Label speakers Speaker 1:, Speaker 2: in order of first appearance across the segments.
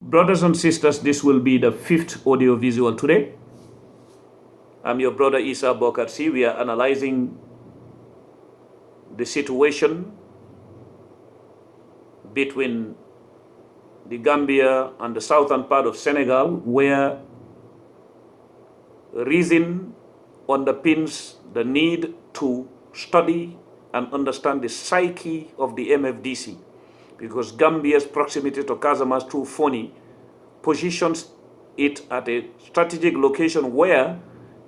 Speaker 1: Brothers and sisters, this will be the 5th audio-visual today. I'm your brother Essa Bokarr. We are analyzing the situation between the Gambia and the southern part of Senegal, where reason underpins the need to study and understand the psyche of the MFDC, because Gambia's proximity to CASAMANCE through FONI positions it at a strategic location where,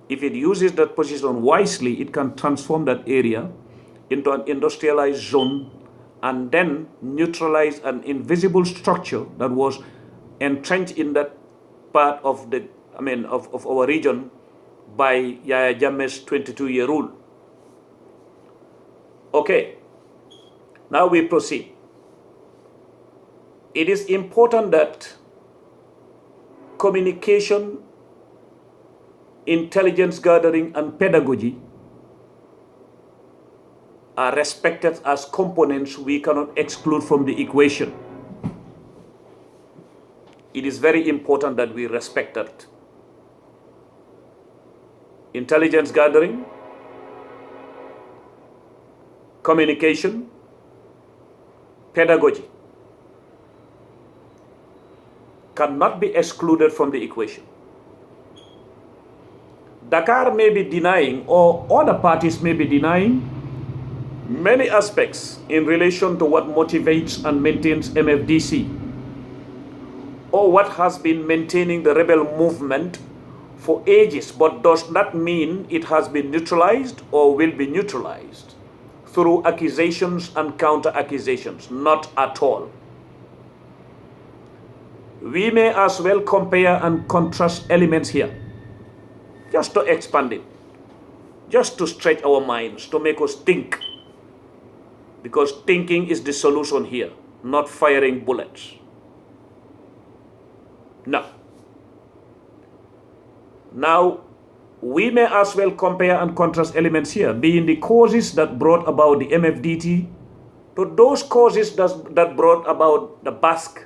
Speaker 1: if it uses that position wisely, it can transform that area into an industrialized zone and then neutralize an invisible structure that was entrenched in that part of the, of our region by Yahya Jammeh's 22-year rule. Okay, now we proceed. It is important that communication, intelligence gathering, and pedagogy are respected as components we cannot exclude from the equation. It is very important that we respect that. Intelligence gathering, communication, pedagogy cannot be excluded from the equation. Dakar may be denying, or other parties may be denying, many aspects in relation to what motivates and maintains MFDC, or what has been maintaining the rebel movement for ages, but does not mean it has been neutralized or will be neutralized through accusations and counter-accusations. Not at all. We may as well compare and contrast elements here, just to expand it, just to stretch our minds, to make us think, because thinking is the solution here, not firing bullets. No. Now, we may as well compare and contrast elements here, being the causes that brought about the MFDT to those causes that brought about the Basque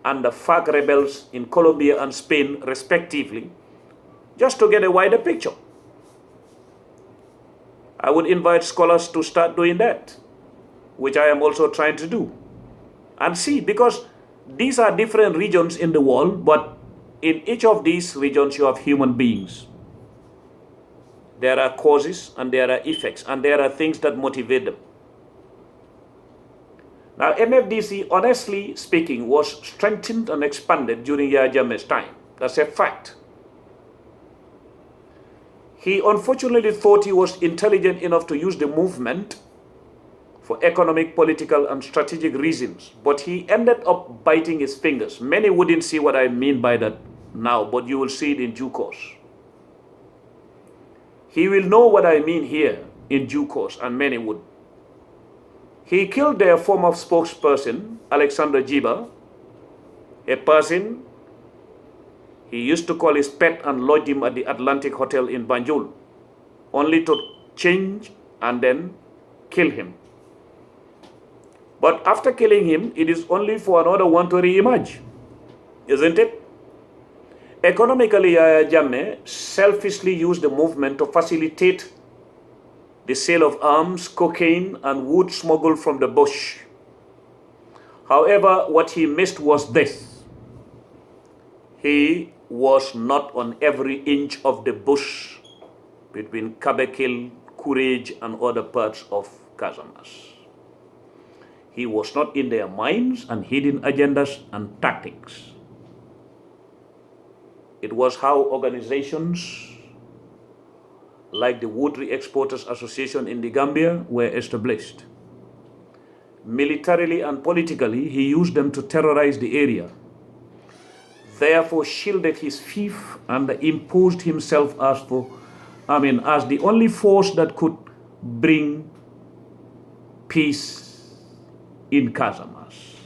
Speaker 1: and the FARC rebels in Colombia and Spain, respectively, just to get a wider picture. I would invite scholars to start doing that, which I am also trying to do. And see, because these are different regions in the world, but in each of these regions you have human beings. There are causes and there are effects, and there are things that motivate them. Now, MFDC, honestly speaking, was strengthened and expanded during Yahya Jammeh's time. That's a fact. He unfortunately thought he was intelligent enough to use the movement for economic, political, and strategic reasons, but he ended up biting his fingers. Many wouldn't see what I mean by that now, but you will see it in due course. He will know what I mean here in due course, and many would. He killed their former spokesperson, Alexander Jiba, a person he used to call his pet and lodge him at the Atlantic Hotel in Banjul, only to change and then kill him. But after killing him, it is only for another one to re-emerge, isn't it? Economically, Yahya Jammeh selfishly used the movement to facilitate the sale of arms, cocaine, and wood smuggled from the bush. However, what he missed was this: he was not on every inch of the bush between Kabekil, Courage, and other parts of Casamance. He was not in their minds and hidden agendas and tactics. It was how organizations like the Wood Exporters Association in the Gambia were established. Militarily and politically, he used them to terrorize the area, therefore shielded his fief and imposed himself as the only force that could bring peace in Casamance.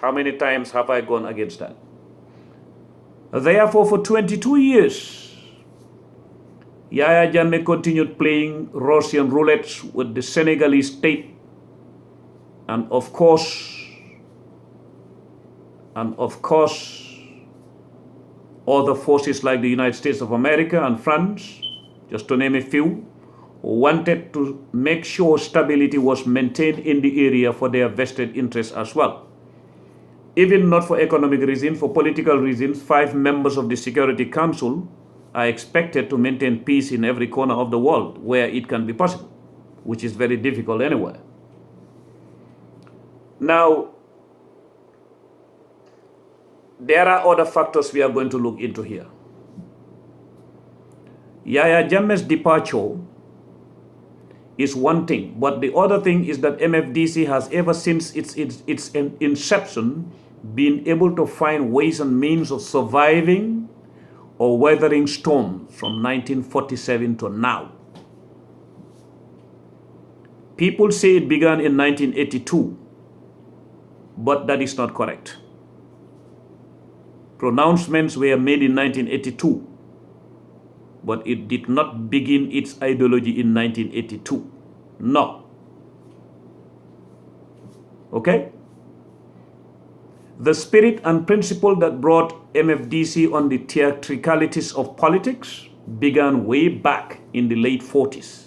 Speaker 1: How many times have I gone against that? Therefore, for 22 years, Yahya Jammeh continued playing Russian roulette with the Senegalese state, and of course, and of course other forces like the United States of America and France, just to name a few, wanted to make sure stability was maintained in the area for their vested interests as well. Even not for economic reasons, for political reasons, 5 members of the Security Council are expected to maintain peace in every corner of the world where it can be possible, which is very difficult anywhere. Now, there are other factors we are going to look into here. Yahya Jammeh's departure is one thing, but the other thing is that MFDC has ever since its inception been able to find ways and means of surviving or weathering storms from 1947 to now. People say it began in 1982, but that is not correct. Pronouncements were made in 1982, but it did not begin its ideology in 1982. No. Okay? The spirit and principle that brought MFDC on the theatricalities of politics began way back in the late 40s.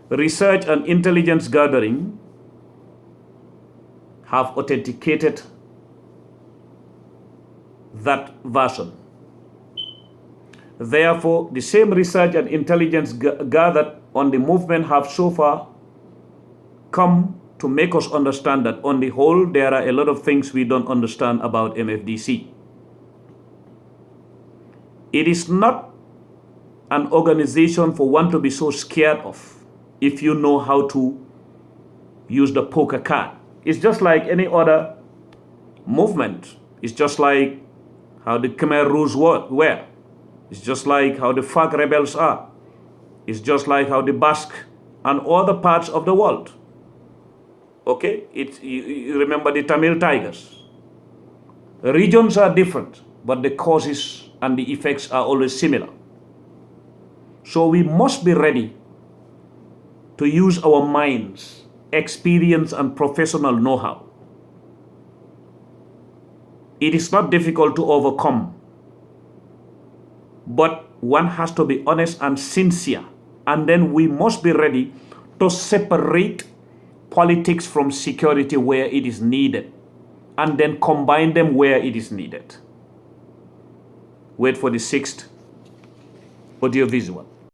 Speaker 1: Research and intelligence gathering have authenticated that version. Therefore, the same research and intelligence gathered on the movement have so far come to make us understand that on the whole, there are a lot of things we don't understand about MFDC. It is not an organization for one to be so scared of if you know how to use the poker card. It's just like any other movement. It's just like how the Khmer Rouge were. It's just like how the FARC rebels are. It's just like how the Basque and other parts of the world. Okay? You remember the Tamil Tigers. Regions are different, but the causes and the effects are always similar. So we must be ready to use our minds, experience, and professional know-how. It is not difficult to overcome, but one has to be honest and sincere, and then we must be ready to separate politics from security where it is needed, and then combine them where it is needed. Wait for the 6th audiovisual.